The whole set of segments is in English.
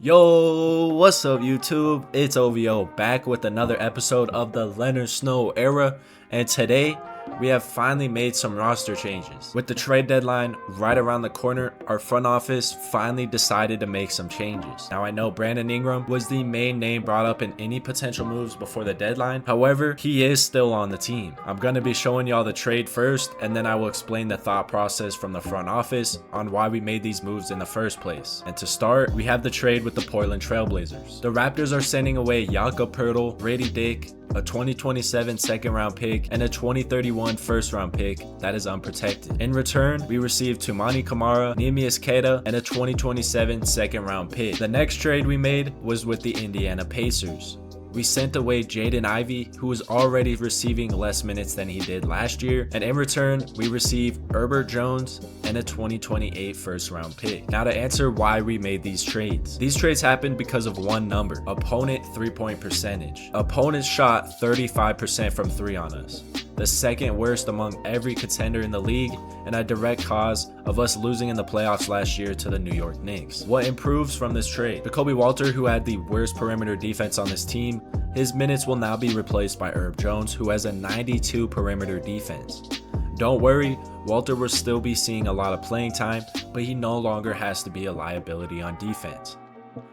Yo, what's up YouTube? It's OVO back with another episode of the Leonard Snow Era, and today we have finally made some roster changes. With the trade deadline right around the corner, our front office finally decided to make some changes. Now I know Brandon Ingram was the main name brought up in any potential moves before the deadline. However, he is still on the team. I'm going to be showing y'all the trade first, and then I will explain the thought process from the front office on why we made these moves in the first place. And to start, we have the trade with the Portland Trailblazers. The Raptors are sending away Jakob Poeltl, Gradey Dick, a 2027 second round pick, and a 2031 first round pick that is unprotected. In return, we received Toumani Camara, Neemias Queta, and a 2027 second round pick. The next trade we made was with the Indiana Pacers. We sent away Jaden Ivey, who was already receiving less minutes than he did last year, and in return, we received Herbert Jones and a 2028 first round pick. Now to answer why we made these trades. These trades happened because of one number: opponent 3-point percentage. Opponents shot 35% from 3 on us, the second worst among every contender in the league, and a direct cause of us losing in the playoffs last year to the New York Knicks. What improves from this trade? Jakob Poeltl, who had the worst perimeter defense on this team, his minutes will now be replaced by Herb Jones, who has a 92 perimeter defense. Don't worry, Walter will still be seeing a lot of playing time, but he no longer has to be a liability on defense.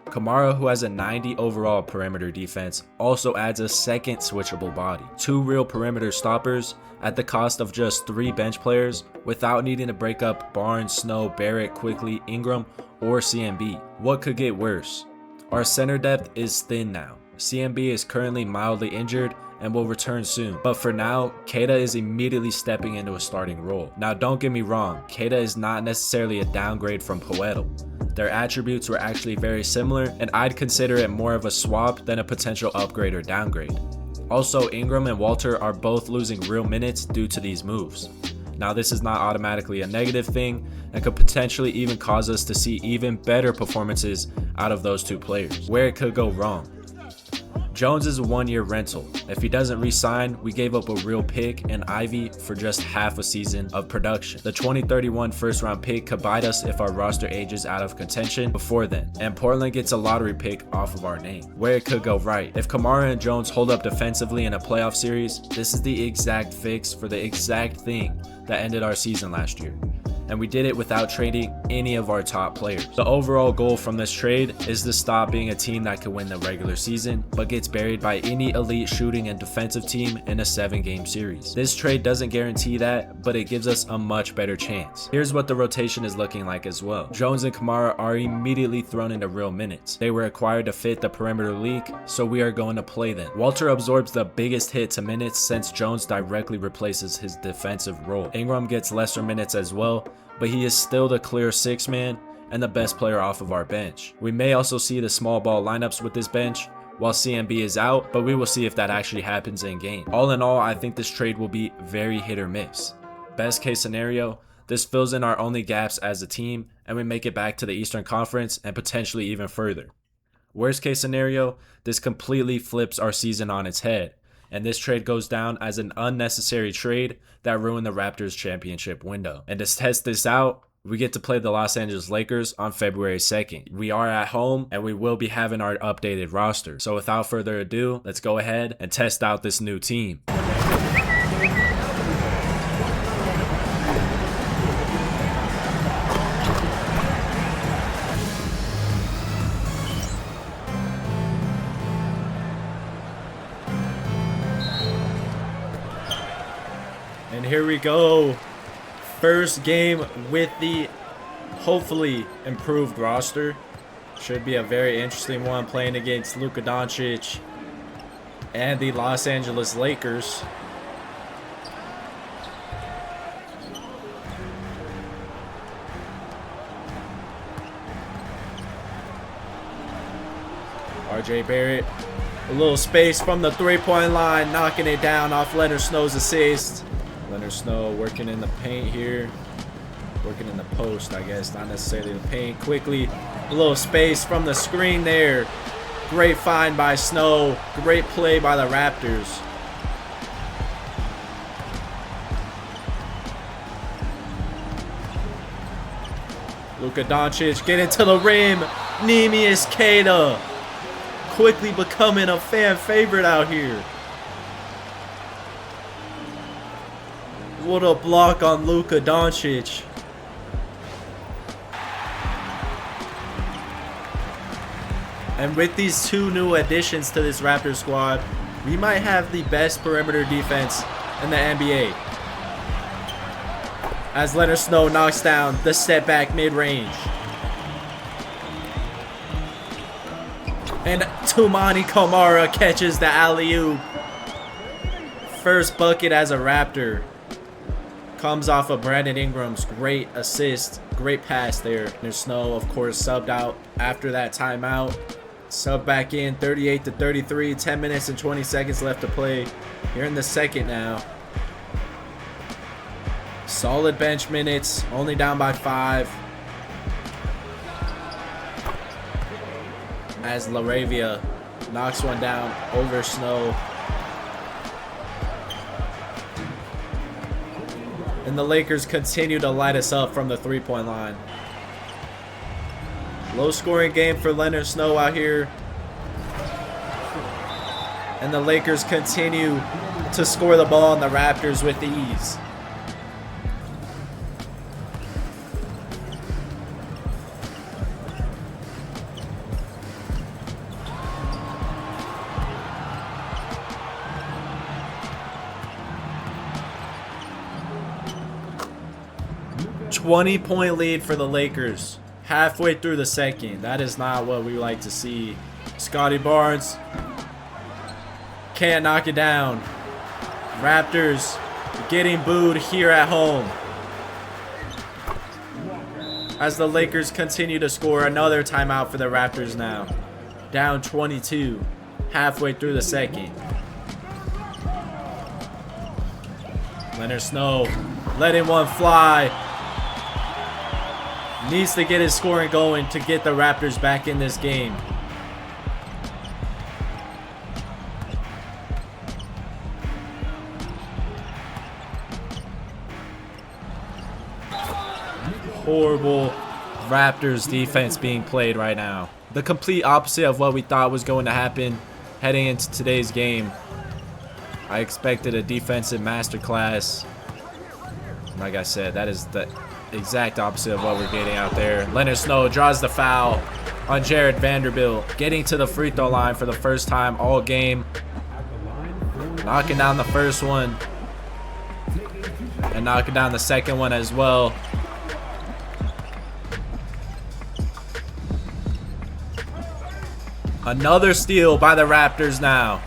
Camara, who has a 90 overall perimeter defense, also adds a second switchable body. 2 real perimeter stoppers at the cost of just 3 bench players without needing to break up Barnes, Snow, Barrett, Quickly, Ingram, or CMB. What could get worse? Our center depth is thin now. CMB is currently mildly injured and will return soon, but for now, Queta is immediately stepping into a starting role. Now don't get me wrong, Queta is not necessarily a downgrade from Poeltl. Their attributes were actually very similar, and I'd consider it more of a swap than a potential upgrade or downgrade. Also, Ingram and Walter are both losing real minutes due to these moves. Now this is not automatically a negative thing and could potentially even cause us to see even better performances out of those 2 players. Where it could go wrong: Jones is a 1-year rental. If he doesn't re-sign, we gave up a real pick and Ivy for just half a season of production. The 2031 first round pick could bite us if our roster ages out of contention before then, and Portland gets a lottery pick off of our name. Where it could go right: if Camara and Jones hold up defensively in a playoff series, this is the exact fix for the exact thing that ended our season last year. And we did it without trading any of our top players. The overall goal from this trade is to stop being a team that could win the regular season, but gets buried by any elite shooting and defensive team in a 7-game series. This trade doesn't guarantee that, but it gives us a much better chance. Here's what the rotation is looking like as well. Jones and Camara are immediately thrown into real minutes. They were acquired to fit the perimeter league, so we are going to play them. Walter absorbs the biggest hit to minutes since Jones directly replaces his defensive role. Ingram gets lesser minutes as well, but he is still the clear 6th man and the best player off of our bench. We may also see the small ball lineups with this bench while CMB is out, but we will see if that actually happens in game. All in all, I think this trade will be very hit or miss. Best case scenario, this fills in our only gaps as a team and we make it back to the Eastern Conference and potentially even further. Worst case scenario, this completely flips our season on its head, and this trade goes down as an unnecessary trade that ruined the Raptors championship window. And to test this out, we get to play the Los Angeles Lakers on February 2nd. We are at home and we will be having our updated roster. So without further ado, let's go ahead and test out this new team. And here we go. First game with the hopefully improved roster. Should be a very interesting one, playing against Luka Doncic and the Los Angeles Lakers. RJ Barrett, a little space from the 3-point line, knocking it down off Leonard Snow's assist. Leonard Snow working in the paint here. Working in the post, I guess. Not necessarily the paint. Quickly, a little space from the screen there. Great find by Snow. Great play by the Raptors. Luka Doncic getting to the rim. Neemias Queta quickly becoming a fan favorite out here. What a block on Luka Doncic. And with these two new additions to this Raptors squad, we might have the best perimeter defense in the NBA. As Leonard Snow knocks down the step back mid-range. And Toumani Camara catches the alley-oop. First bucket as a Raptor. Comes off of Brandon Ingram's great assist. Great pass there. Leonard Snow, of course, subbed out after that timeout. Sub back in, 38-33. 10 minutes and 20 seconds left to play. Here in the second now. Solid bench minutes. Only down by 5. As LaRavia knocks one down over Snow. And the Lakers continue to light us up from the three-point line. Low scoring game for Leonard Snow out here. And the Lakers continue to score the ball on the Raptors with ease. $20-point lead for the Lakers. Halfway through the second. That is not what we like to see. Scotty Barnes can't knock it down. Raptors getting booed here at home. As the Lakers continue to score. Another timeout for the Raptors now. Down 22. Halfway through the second. Leonard Snow letting one fly. Needs to get his scoring going to get the Raptors back in this game. Horrible Raptors defense being played right now. The complete opposite of what we thought was going to happen heading into today's game. I expected a defensive masterclass. Like I said, that is the exact opposite of what we're getting out there. Leonard Snow draws the foul on Jared Vanderbilt, getting to the free throw line for the first time all game, knocking down the first one and knocking down the second one as well. Another steal by the Raptors now.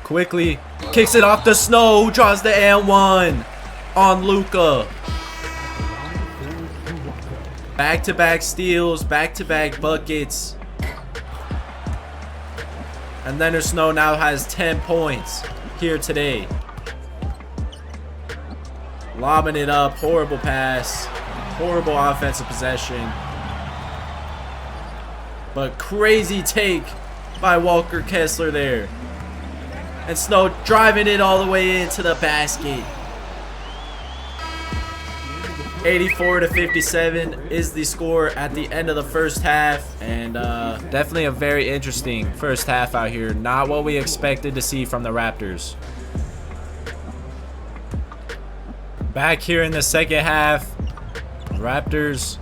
Quickly kicks it off to Snow, who draws the and one on Luka. Back-to-back steals, back-to-back buckets. And Leonard Snow now has 10 points here today. Lobbing it up, horrible pass, horrible offensive possession. But crazy take by Walker Kessler there. And Snow driving it all the way into the basket. 84-57 is the score at the end of the first half. And definitely a very interesting first half out here. Not what we expected to see from the Raptors. Back here in the second half, Raptors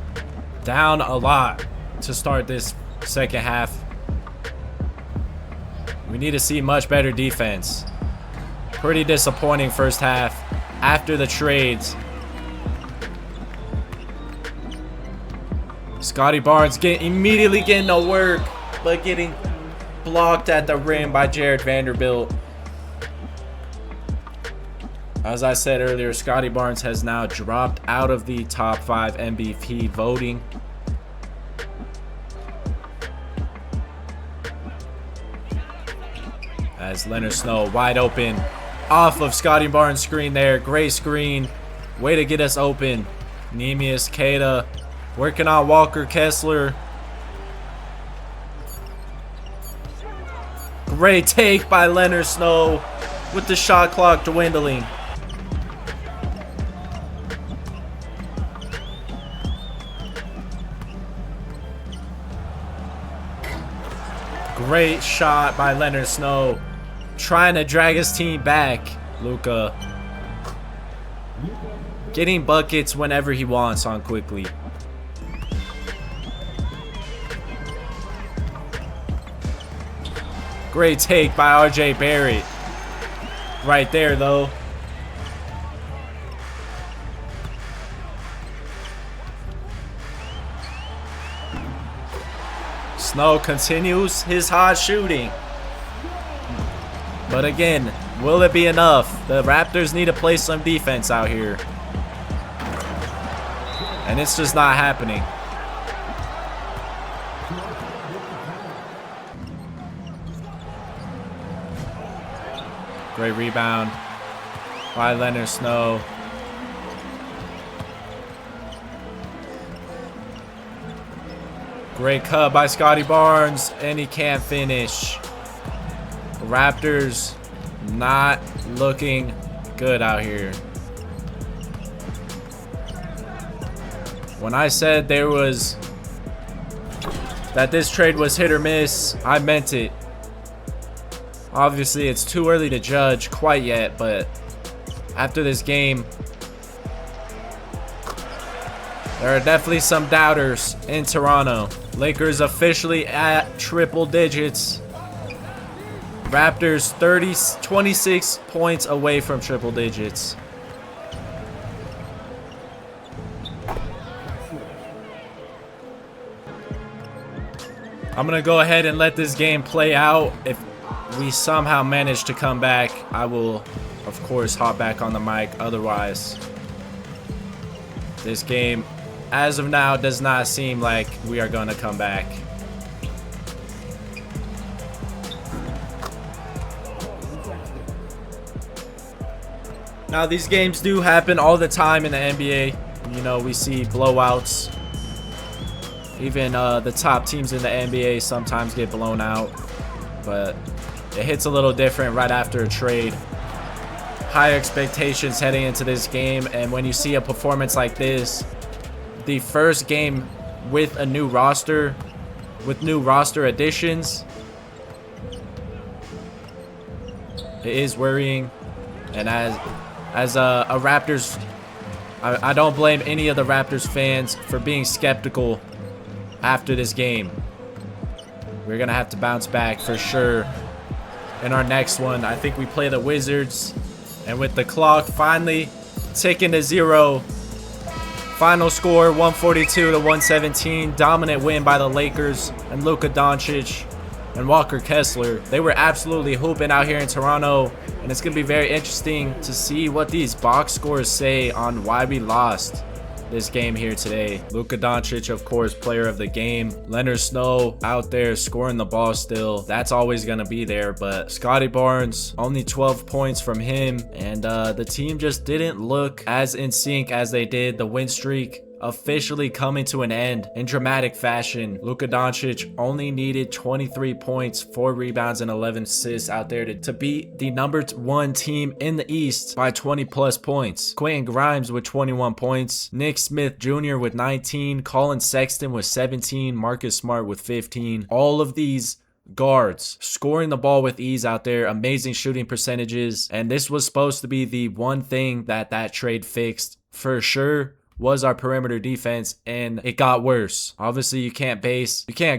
down a lot to start this second half. We need to see much better defense. Pretty disappointing first half after the trades. Scotty Barnes immediately getting to work, but getting blocked at the rim by Jared Vanderbilt. As I said earlier, Scotty Barnes has now dropped out of the top 5 MVP voting. As Leonard Snow wide open off of Scotty Barnes' screen there. Great screen. Way to get us open. Neemias Queta working on Walker Kessler. Great take by Leonard Snow with the shot clock dwindling. Great shot by Leonard Snow. Trying to drag his team back. Luka getting buckets whenever he wants on quickly. Great take by RJ Barrett. Right there, though. Snow continues his hot shooting. But again, will it be enough? The Raptors need to play some defense out here. And it's just not happening. Great rebound by Leonard Snow. Great cut by Scotty Barnes, and he can't finish. Raptors not looking good out here. When I said that this trade was hit or miss, I meant it. Obviously, it's too early to judge quite yet, but after this game, there are definitely some doubters in Toronto. Lakers officially at triple digits. Raptors 26 points away from triple digits. I'm going to go ahead and let this game play out. If we somehow manage to come back, I will, of course, hop back on the mic. Otherwise, this game, as of now, does not seem like we are going to come back. Now, these games do happen all the time in the NBA. You know, we see blowouts. Even the top teams in the NBA sometimes get blown out. But it hits a little different right after a trade. High expectations heading into this game. And when you see a performance like this, the first game with a new roster, with new roster additions, it is worrying. And as a Raptors, I don't blame any of the Raptors fans for being skeptical after this game. We're gonna have to bounce back for sure in our next one. I think we play the Wizards, and with the clock finally ticking to 0, final score 142 to 117. Dominant win by the Lakers and Luka Doncic and Walker Kessler. They were absolutely hooping out here in Toronto, and it's gonna be very interesting to see what these box scores say on why we lost this game here today. Luka Doncic, of course, player of the game. Leonard Snow out there scoring the ball still. That's always going to be there. But Scotty Barnes, only 12 points from him. And the team just didn't look as in sync as they did. The win streak officially coming to an end in dramatic fashion. Luka Doncic only needed 23 points, 4 rebounds, and 11 assists out there to beat the #1 team in the East by 20 plus points. Quentin Grimes with 21 points, Nick Smith Jr. with 19, Colin Sexton with 17, Marcus Smart with 15. All of these guards scoring the ball with ease out there, amazing shooting percentages, and this was supposed to be the one thing that trade fixed for sure, was our perimeter defense, and it got worse. Obviously, you can't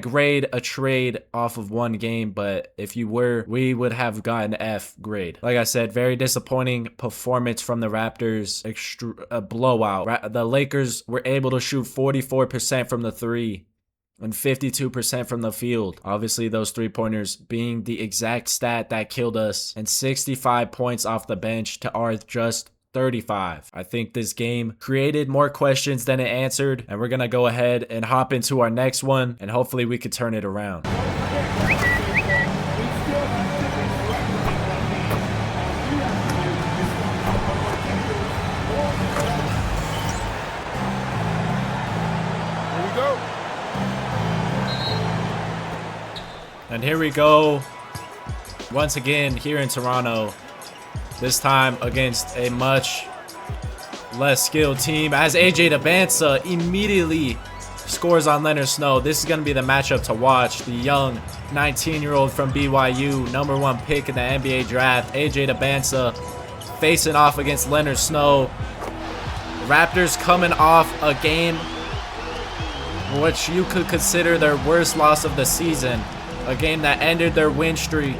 grade a trade off of one game, but if you were, we would have gotten F grade. Like I said, very disappointing performance from the Raptors. A blowout. The Lakers were able to shoot 44% from the 3 and 52% from the field. Obviously, those 3-pointers being the exact stat that killed us, and 65 points off the bench to our just 35. I think this game created more questions than it answered, and we're gonna go ahead and hop into our next one, and hopefully we could turn it around. And here we go once again here in Toronto. This time against a much less skilled team, as AJ Dabansa immediately scores on Leonard Snow. This is going to be the matchup to watch. The young 19-year-old from BYU, #1 pick in the NBA draft, AJ Dabansa, facing off against Leonard Snow. Raptors coming off a game which you could consider their worst loss of the season. A game that ended their win streak.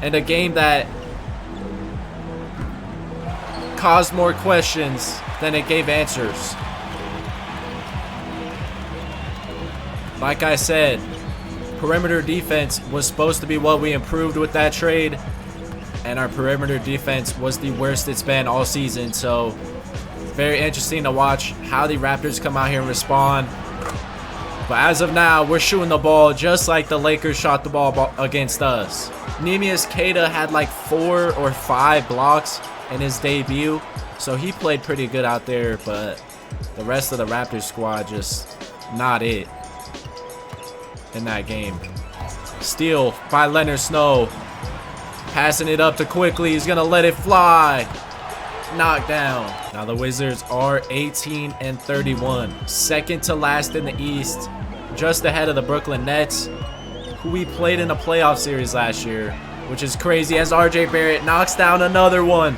And a game that caused more questions than it gave answers. Like I said, perimeter defense was supposed to be what we improved with that trade, and our perimeter defense was the worst it's been all season. So very interesting to watch how the Raptors come out here and respond. But as of now, we're shooting the ball just like the Lakers shot the ball against us. Neemias Queta had like 4 or 5 blocks in his debut, so he played pretty good out there, but the rest of the Raptors squad just not it in that game. Steal by Leonard Snow. Passing it up to Quickly. He's going to let it fly. Knocked down. Now the Wizards are 18-31. Second to last in the East. Just ahead of the Brooklyn Nets, who we played in a playoff series last year. Which is crazy as RJ Barrett knocks down another one.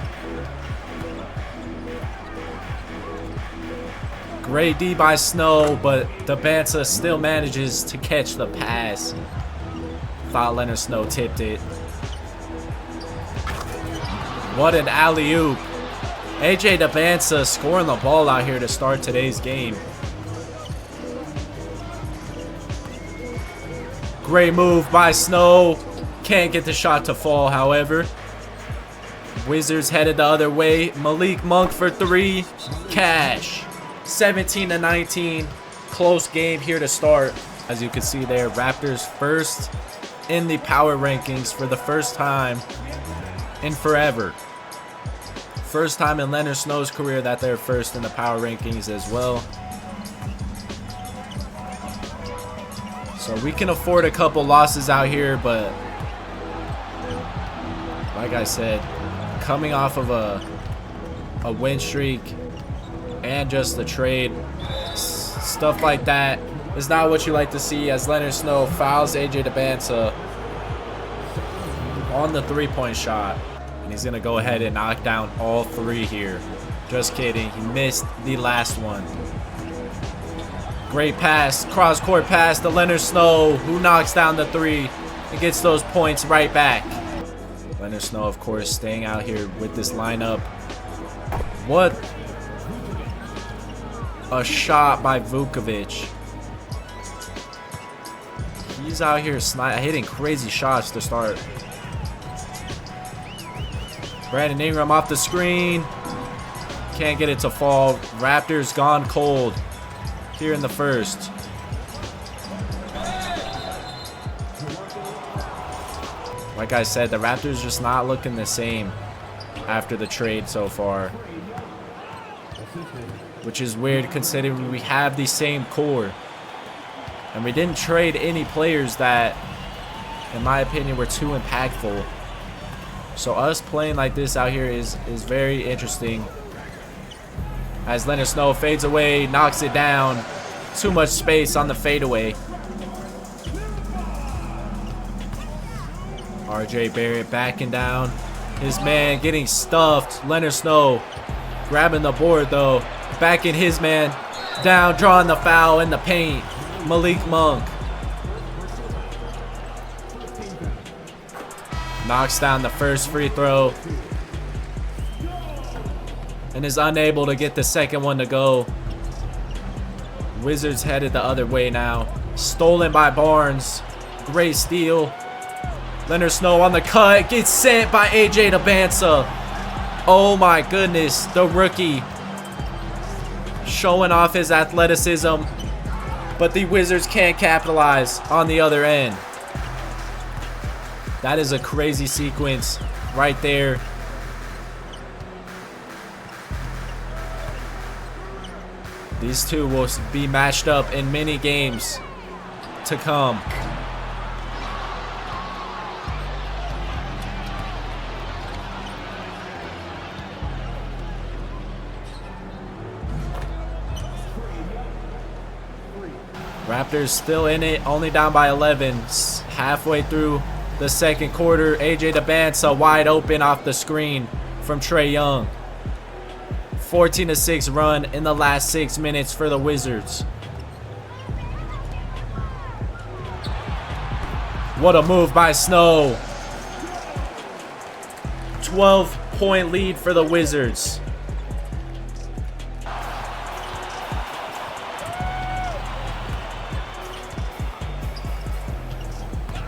Great D by Snow, but Dabansa still manages to catch the pass. Thought Leonard Snow tipped it. What an alley-oop. AJ Dabansa scoring the ball out here to start today's game. Great move by Snow. Can't get the shot to fall, however. Wizards headed the other way. Malik Monk for 3. Cash. 17-19. Close game here to start. As you can see there, Raptors first in the power rankings for the first time in forever. First time in Leonard Snow's career that they're first in the power rankings as well. So we can afford a couple losses out here, but like I said, coming off of a win streak and just the trade, stuff like that is not what you like to see, as Leonard Snow fouls AJ Dabansa on the 3-point shot. And he's going to go ahead and knock down all 3 here. Just kidding. He missed the last one. Great pass. Cross-court pass to Leonard Snow, who knocks down the 3 and gets those points right back. Leonard Snow, of course, staying out here with this lineup. What a shot by Vukovic. He's out here hitting crazy shots to start. Brandon Ingram off the screen. Can't get it to fall. Raptors gone cold here in the first. Like I said, the Raptors just not looking the same after the trade so far. Which is weird considering we have the same core. And we didn't trade any players that, in my opinion, were too impactful. So us playing like this out here is very interesting. As Leonard Snow fades away, knocks it down. Too much space on the fadeaway. RJ Barrett backing down. His man getting stuffed. Leonard Snow grabbing the board though. Backing his man down, drawing the foul in the paint. Malik Monk knocks down the first free throw and is unable to get the second one to go. Wizards headed the other way now. Stolen by Barnes. Great steal. Leonard Snow on the cut. Gets sent by AJ Dabansa. Oh my goodness. The rookie showing off his athleticism. But the Wizards can't capitalize on the other end. That is a crazy sequence right there. These two will be matched up in many games to come. Raptors still in it, only down by 11. Halfway through the second quarter, AJ Dembélé wide open off the screen from Trae Young. 14-6 run in the last 6 minutes for the Wizards. What a move by Snow. 12-point lead for the Wizards.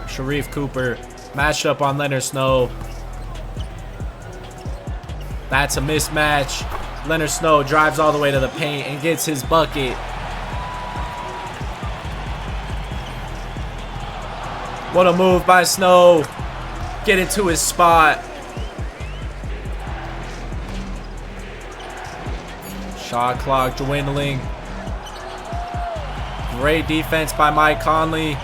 Sharif Cooper matched up on Leonard Snow. That's a mismatch. Leonard Snow drives all the way to the paint and gets his bucket. What a move by Snow. Get into his spot. Shot clock dwindling. Great defense by Mike Conley.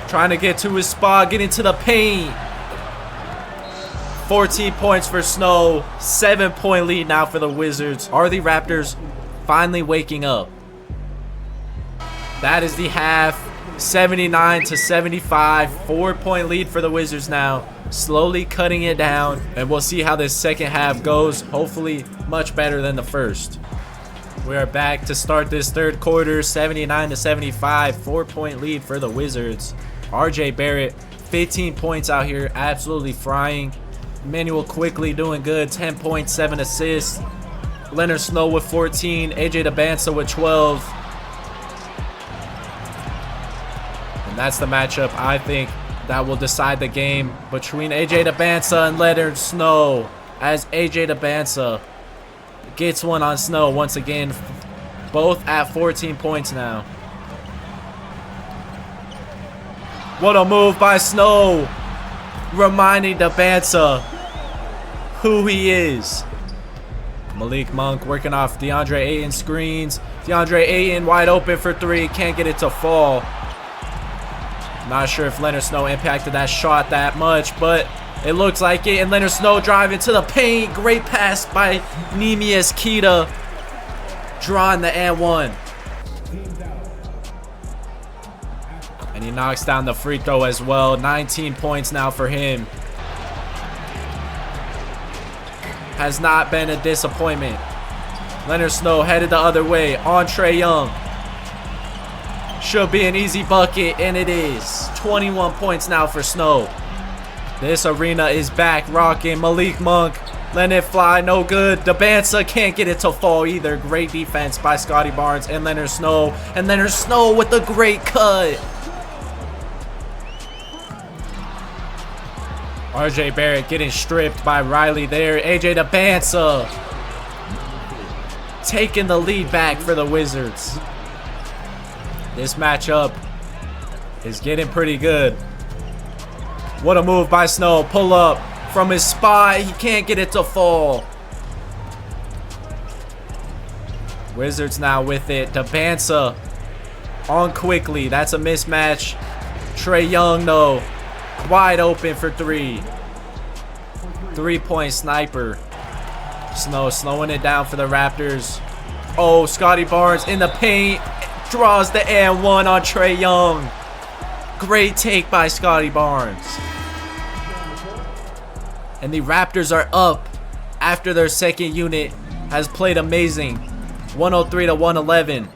Trying to get to his spot, get into the paint. 14 points for Snow. 7-point lead now for the Wizards. Are the Raptors finally waking up? That is the half. 79-75. 4-point lead for the Wizards now. Slowly cutting it down. And we'll see how this second half goes. Hopefully much better than the first. We are back to start this third quarter. 79-75. 4-point lead for the Wizards. RJ Barrett, 15 points out here, absolutely frying. Emmanuel quickly doing good, 10 points, 7 assists. Leonard Snow with 14, AJ Dembélé with 12. And that's the matchup, I think, that will decide the game between AJ Dembélé and Leonard Snow. As AJ Dembélé gets one on Snow once again, both at 14 points now. What a move by Snow. Reminding Dembélé who he is. Malik Monk working off DeAndre Ayton screens. DeAndre Ayton wide open for three. Can't get it to fall. Not sure if Leonard Snow impacted that shot that much, but it looks like it. And Leonard Snow driving to the paint. Great pass by Neemias Queta. Drawing the and one. And he knocks down the free throw as well. 19 points now for him. Has not been a disappointment. Leonard Snow headed the other way on Trae Young. Should be an easy bucket, and it is. 21 points now for Snow. This arena is back rocking. Malik Monk letting it fly, no good. Dembélé can't get it to fall either. Great defense by Scottie Barnes and Leonard Snow. And Leonard Snow with a great cut. RJ Barrett getting stripped by Riley there. AJ Dembélé taking the lead back for the Wizards. This matchup is getting pretty good. What a move by Snow. Pull up from his spot. He can't get it to fall. Wizards now with it. Dembélé on quickly. That's a mismatch. Trae Young though. Wide open for three. 3-point sniper. Snow slowing it down for the Raptors. Oh, Scottie Barnes in the paint. Draws the and one on Trae Young. Great take by Scottie Barnes. And the Raptors are up after their second unit has played amazing. 103-111.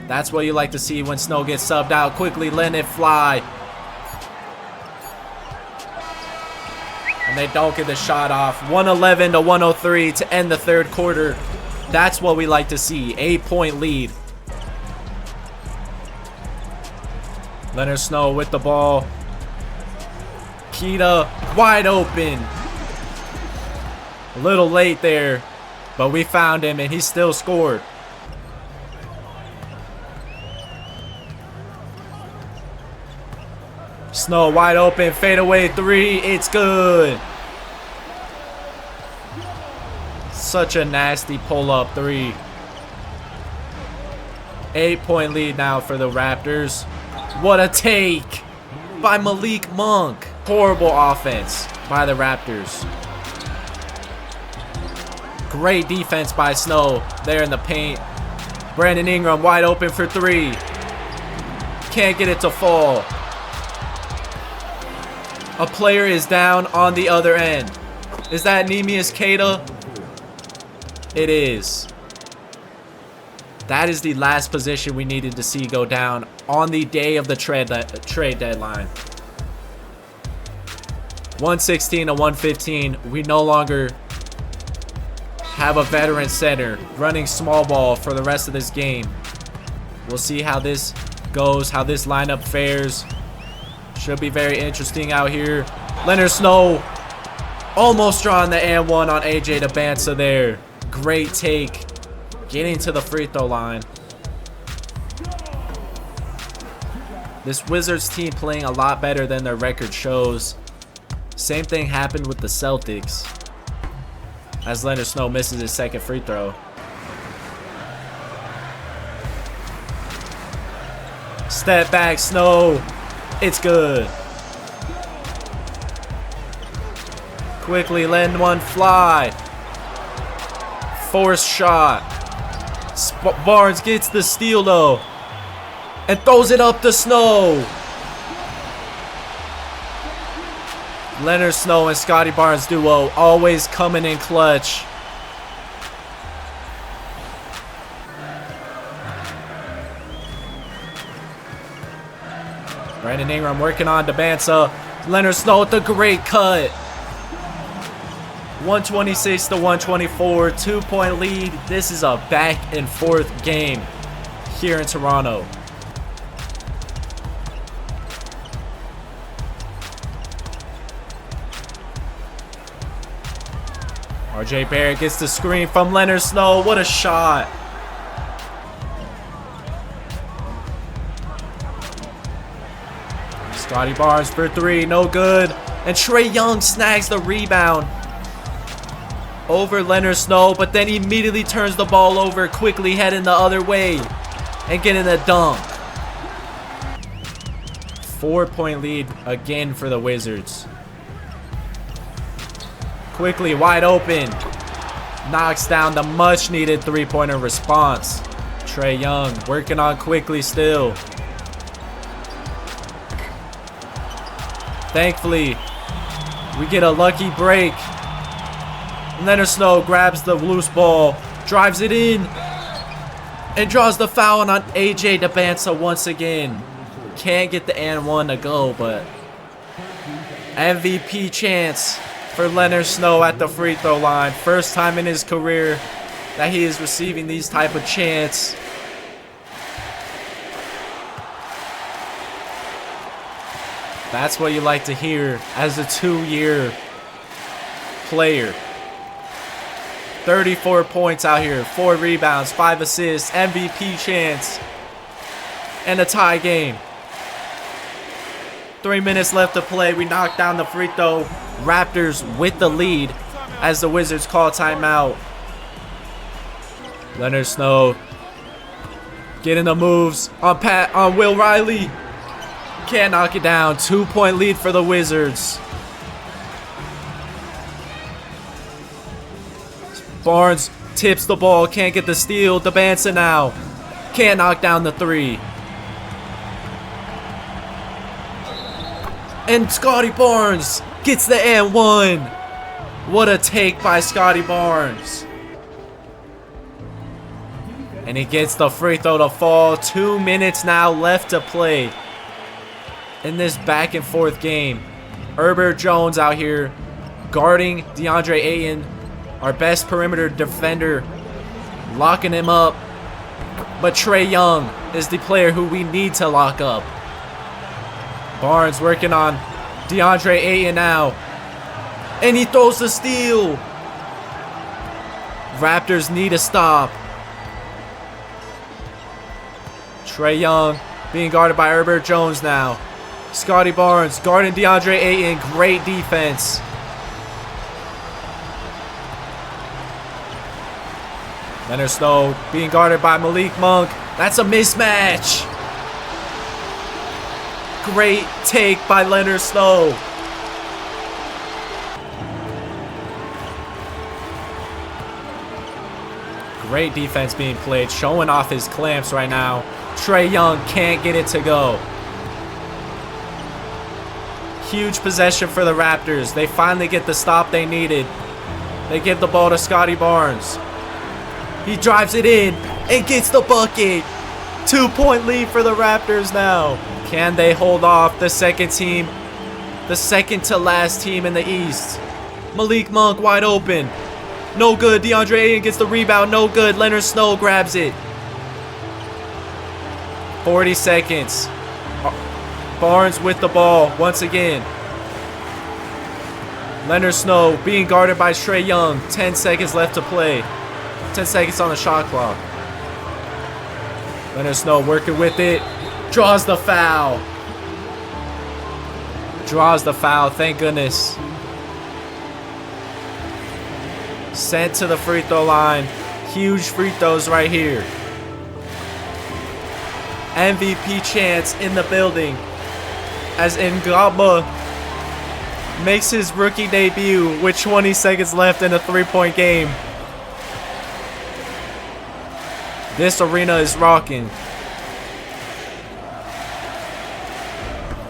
That's what you like to see when Snow gets subbed out. Quickly letting it fly. And they don't get the shot off. 111-103 to end the third quarter. That's what we like to see. 8-point lead. Leonard Snow with the ball. Queta wide open. A little late there, but we found him and he still scored. Snow wide open, fadeaway three. It's good. Such a nasty pull-up three. 8-point lead now for the Raptors. What a take by Malik Monk. Horrible offense by the Raptors. Great defense by Snow there in the paint. Brandon Ingram wide open for three. Can't get it to fall. A player is down on the other end. Is that Neemias Queta? It is. That is the last position we needed to see go down on the day of the trade deadline. 116 to 115. We no longer have a veteran center running small ball for the rest of this game. We'll see how this goes, how this lineup fares. Should be very interesting out here. Leonard Snow almost drawing the and one on AJ Dabansa there. Great take. Getting to the free throw line. This Wizards team playing a lot better than their record shows. Same thing happened with the Celtics, as Leonard Snow misses his second free throw. Step back, Snow. It's good. Quickly letting one fly. Forced shot. Barnes gets the steal though, and throws it up to Snow. Leonard Snow and Scotty Barnes duo always coming in clutch. Brandon Ingram working on Dabansa. Leonard Snow with the great cut. 126 to 124, 2-point lead. This is a back and forth game here in Toronto. RJ Barrett gets the screen from Leonard Snow. What a shot. Scotty Barnes for three, no good. And Trae Young snags the rebound over Leonard Snow, but then he immediately turns the ball over, quickly heading the other way and getting a dunk. 4-point lead again for the Wizards. Quickly wide open. Knocks down the much needed three-pointer response. Trae Young working on quickly still. Thankfully, we get a lucky break. Leonard Snow grabs the loose ball, drives it in, and draws the foul on AJ Dabansa once again. Can't get the and one to go, but MVP chance for Leonard Snow at the free throw line. First time in his career that he is receiving these type of chance. That's what you like to hear as a 2-year player. 34 points out here, 4 rebounds, 5 assists, MVP chance, and a tie game. 3 minutes left to play. We knock down the free throw. Raptors with the lead as the Wizards call timeout. Leonard Snow getting the moves on Will Riley. Can't knock it down. 2-point lead for the Wizards. Barnes tips the ball, can't get the steal. Dabansa now can't knock down the three. And Scotty Barnes gets the and one. What a take by Scotty Barnes. And he gets the free throw to fall. 2 minutes now left to play in this back and forth game. Herbert Jones out here guarding DeAndre Ayton, our best perimeter defender, locking him up. But Trae Young is the player who we need to lock up. Barnes working on DeAndre Ayton now. And he throws the steal. Raptors need a stop. Trae Young being guarded by Herbert Jones now. Scotty Barnes guarding DeAndre Ayton. Great defense. Leonard Snow being guarded by Malik Monk. That's a mismatch. Great take by Leonard Snow. Great defense being played, showing off his clamps right now. Trae Young can't get it to go. Huge possession for the Raptors. They finally get the stop they needed. They give the ball to Scotty Barnes. He drives it in and gets the bucket. 2-point lead for the Raptors now. Can they hold off the second team? The second to last team in the East. Malik Monk wide open. No good. DeAndre Ayton gets the rebound. No good. Leonard Snow grabs it. 40 seconds. Barnes with the ball once again. Leonard Snow being guarded by Trae Young. 10 seconds left to play. 10 seconds on the shot clock. Leonard Snow working with it. Draws the foul. Draws the foul. Thank goodness. Sent to the free throw line. Huge free throws right here. MVP chance in the building as Ngaba makes his rookie debut with 20 seconds left in a 3-point game. This arena is rocking.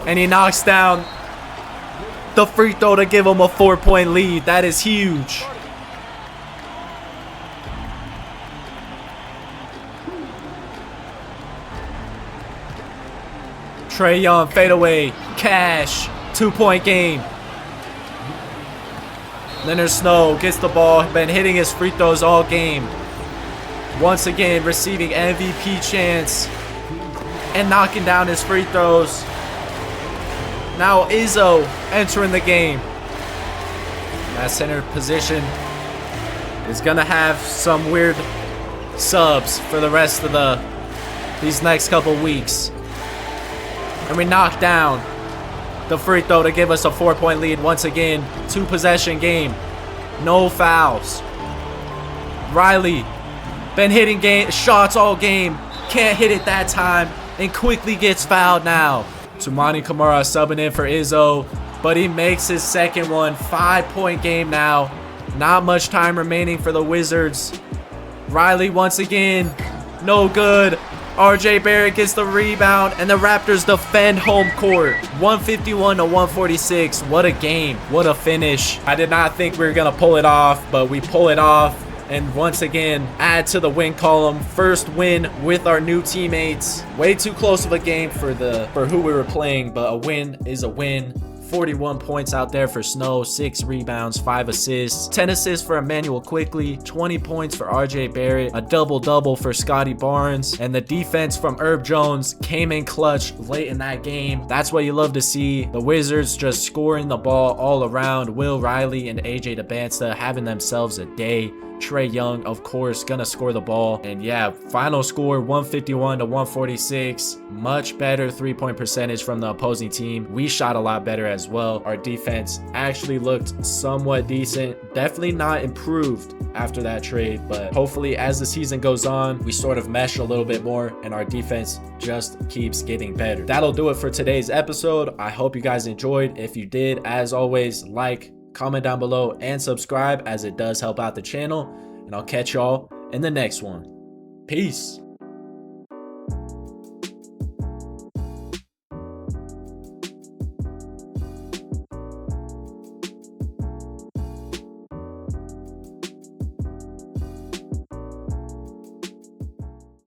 And he knocks down the free throw to give him a 4-point lead. That is huge. Trae Young, fadeaway, cash, 2-point game. Leonard Snow gets the ball, been hitting his free throws all game. Once again, receiving MVP chance and knocking down his free throws. Now Izzo entering the game. That center position is gonna have some weird subs for the rest of these next couple weeks. And we knock down the free throw to give us a 4-point lead once again. 2-possession game. No fouls. Riley been hitting shots all game. Can't hit it that time and quickly gets fouled now. Toumani Camara subbing in for Izzo, but he makes his second one. 5-point game now. Not much time remaining for the Wizards. Riley once again. No good. RJ Barrett gets the rebound, and the Raptors defend home court. 151 to 146. What a game. What a finish. I did not think we were going to pull it off, but we pull it off. And once again, add to the win column. First win with our new teammates. Way too close of a game for who we were playing, but a win is a win. 41 points out there for Snow, 6 rebounds, 5 assists, 10 assists for Emmanuel Quickly, 20 points for RJ Barrett, a double-double for Scotty Barnes, and the defense from Herb Jones came in clutch late in that game. That's what you love to see. The Wizards just scoring the ball all around. Will Riley and AJ DeBansta having themselves a day. Trae Young, of course, gonna score the ball. And yeah, final score 151 to 146. Much better 3-point percentage from the opposing team. We shot a lot better as well. Our defense actually looked somewhat decent. Definitely not improved after that trade, but hopefully as the season goes on, we sort of mesh a little bit more and our defense just keeps getting better. That'll do it for today's episode. I hope you guys enjoyed. If you did, as always, like, comment down below, and subscribe, as it does help out the channel. And I'll catch y'all in the next one. Peace.